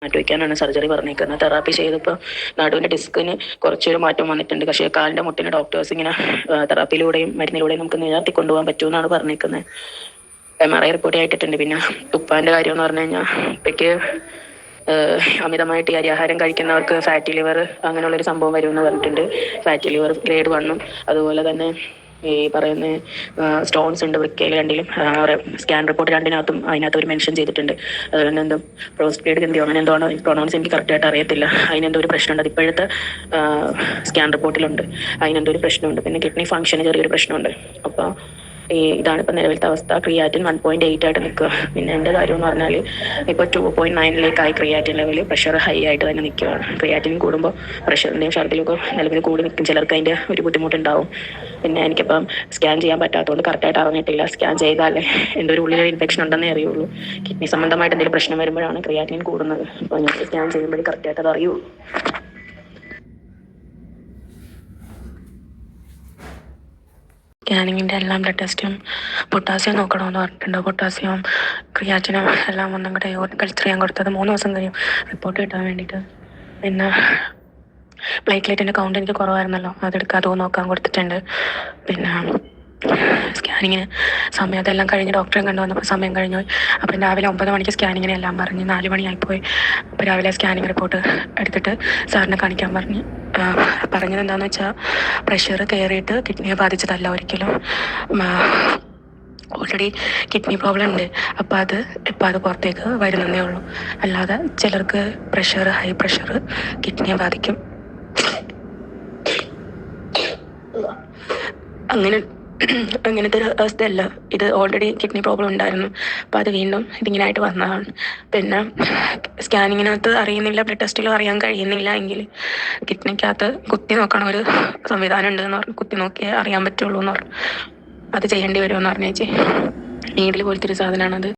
മാറ്റി വയ്ക്കാനാണ് സർജറി പറഞ്ഞേക്കുന്നത്. തെറാപ്പി ചെയ്തപ്പോൾ നടുവിൻ്റെ ഡിസ്കിന് കുറച്ചൊരു മാറ്റം വന്നിട്ടുണ്ട്. പക്ഷേ കാലിൻ്റെ മുട്ടിന് ഡോക്ടേഴ്സ് ഇങ്ങനെ തെറാപ്പിയിലൂടെയും മരുന്നിലൂടെയും നമുക്ക് നിലനിർത്തി കൊണ്ടുപോകാൻ പറ്റുമെന്നാണ് പറഞ്ഞേക്കുന്നത്. MRI റിപ്പോർട്ട് ആയിട്ടിട്ടുണ്ട്. പിന്നെ ഉപ്പാൻ്റെ കാര്യം എന്ന് പറഞ്ഞു കഴിഞ്ഞാൽ ഇപ്പയ്ക്ക് അമിതമായിട്ട് ഈ അരിയാഹാരം കഴിക്കുന്നവർക്ക് ഫാറ്റി ലിവർ അങ്ങനെയുള്ളൊരു സംഭവം വരുമെന്ന് പറഞ്ഞിട്ടുണ്ട്. ഫാറ്റി ലിവർ ഗ്രേഡ് 1 അതുപോലെ തന്നെ ഈ പറയുന്ന സ്റ്റോൺസ് ഉണ്ട് വൃക്കയിൽ രണ്ടിലും. സ്കാൻ റിപ്പോർട്ട് രണ്ടിനകത്തും അതിനകത്ത് ഒരു മെൻഷൻ ചെയ്തിട്ടുണ്ട്. അതുപോലെ തന്നെ എന്തോ പ്രോസ്റ്റേറ്റ് ഗ്രന്ഥിയോ അങ്ങനെ എന്തോ പ്രൊണൗൺസ് എനിക്ക് കറക്റ്റായിട്ട് അറിയത്തില്ല. അതിനെന്തോ ഒരു പ്രശ്നമുണ്ട്. അത് ഇപ്പോഴത്തെ സ്കാൻ റിപ്പോർട്ടിലുണ്ട്. അതിനെന്തോ ഒരു പ്രശ്നമുണ്ട്. പിന്നെ കിഡ്നി ഫംഗ്ഷന് ചെറിയൊരു പ്രശ്നമുണ്ട്. അപ്പോൾ ഇതാണ് ഇപ്പം നിലവിലത്തെ അവസ്ഥ. ക്രിയാറ്റിൻ 1.8 ആയിട്ട് നിൽക്കുക. പിന്നെ എൻ്റെ കാര്യം എന്ന് പറഞ്ഞാൽ ഇപ്പോൾ 2.9 ക്രിയാറ്റിൻ ലെവൽ. പ്രഷർ ഹൈ ആയിട്ട് തന്നെ നിൽക്കുകയാണ്. ക്രിയാറ്റിൻ കൂടുമ്പോൾ പ്രഷറിൻ്റെയും ഛർദിലൊക്കെ നിലവിൽ കൂടി നിൽക്കും. ചിലർക്ക് അതിൻ്റെ ഒരു ബുദ്ധിമുട്ടുണ്ടാവും. പിന്നെ എനിക്കിപ്പം സ്കാൻ ചെയ്യാൻ പറ്റാത്തതുകൊണ്ട് കറക്റ്റായിട്ട് അറിഞ്ഞിട്ടില്ല. സ്കാൻ ചെയ്താലേ എൻ്റെ ഒരു ഉള്ളിലൊരു ഇൻഫെക്ഷൻ ഉണ്ടെന്നേ അറിയുള്ളൂ. കിഡ്നി സംബന്ധമായിട്ട് എന്തെങ്കിലും പ്രശ്നം വരുമ്പോഴാണ് ക്രിയാറ്റിൻ കൂടുന്നത്. അപ്പോൾ ഞാൻ സ്കാൻ ചെയ്യുമ്പോഴേ കറക്റ്റായിട്ട് അത് അറിയുള്ളൂ. സ്കാനിങ്ങിൻ്റെ എല്ലാം ബ്ലഡ് ടെസ്റ്റും പൊട്ടാസ്യം നോക്കണമെന്ന് പറഞ്ഞിട്ടുണ്ട്. പൊട്ടാസ്യം ക്രിയാറ്റിനും എല്ലാം ഒന്നും കൂടെ കൾച്ചർ ചെയ്യാൻ കൊടുത്തത് 3 ദിവസം കഴിയും റിപ്പോർട്ട് കിട്ടാൻ വേണ്ടിയിട്ട്. പിന്നെ പ്ലേറ്റ്ലെറ്റിൻ്റെ കൗണ്ട് എനിക്ക് കുറവായിരുന്നല്ലോ, അതെടുക്കാതെ നോക്കാൻ കൊടുത്തിട്ടുണ്ട്. പിന്നെ സ്കാനിങ്ങിന് സമയം അതെല്ലാം കഴിഞ്ഞ് ഡോക്ടറെ കണ്ടു വന്നപ്പോൾ സമയം കഴിഞ്ഞു പോയി. അപ്പം രാവിലെ 9 മണിക്ക് സ്കാനിങ്ങിന് എല്ലാം പറഞ്ഞ് 4 മണിയായിപ്പോയി. അപ്പോൾ രാവിലെ സ്കാനിങ് റിപ്പോർട്ട് എടുത്തിട്ട് സാറിനെ കാണിക്കാൻ പറഞ്ഞത് എന്താണെന്ന് വെച്ചാൽ പ്രഷർ കയറിയിട്ട് കിഡ്നിയെ ബാധിച്ചതല്ല ഒരിക്കലും. ഓൾറെഡി കിഡ്നി പ്രോബ്ലം ഉണ്ട്. അപ്പോൾ അത് പുറത്തേക്ക് വരുന്നതേ ഉള്ളൂ. അല്ലാതെ ചിലർക്ക് ഹൈ പ്രഷർ കിഡ്നിയെ ബാധിക്കും. അങ്ങനത്തെ ഒരു അവസ്ഥയല്ല ഇത്. ഓൾറെഡി കിഡ്നി പ്രോബ്ലം ഉണ്ടായിരുന്നു. അപ്പോൾ അത് വീണ്ടും ഇതിങ്ങനായിട്ട് വന്നതാണ്. പിന്നെ സ്കാനിങ്ങിനകത്ത് അറിയുന്നില്ല, ബ്ലഡ് ടെസ്റ്റിലും അറിയാൻ കഴിയുന്നില്ല എങ്കിൽ കിഡ്നിക്കകത്ത് കുത്തി നോക്കണ ഒരു സംവിധാനം ഉണ്ടെന്ന് പറഞ്ഞു. കുത്തി നോക്കിയേ അറിയാൻ പറ്റുള്ളൂ എന്ന് പറഞ്ഞു. അത് ചെയ്യേണ്ടി വരുമെന്ന് പറഞ്ഞു ചേച്ചി. നീഡിൽ പോലത്തെ ഒരു സാധനമാണത്.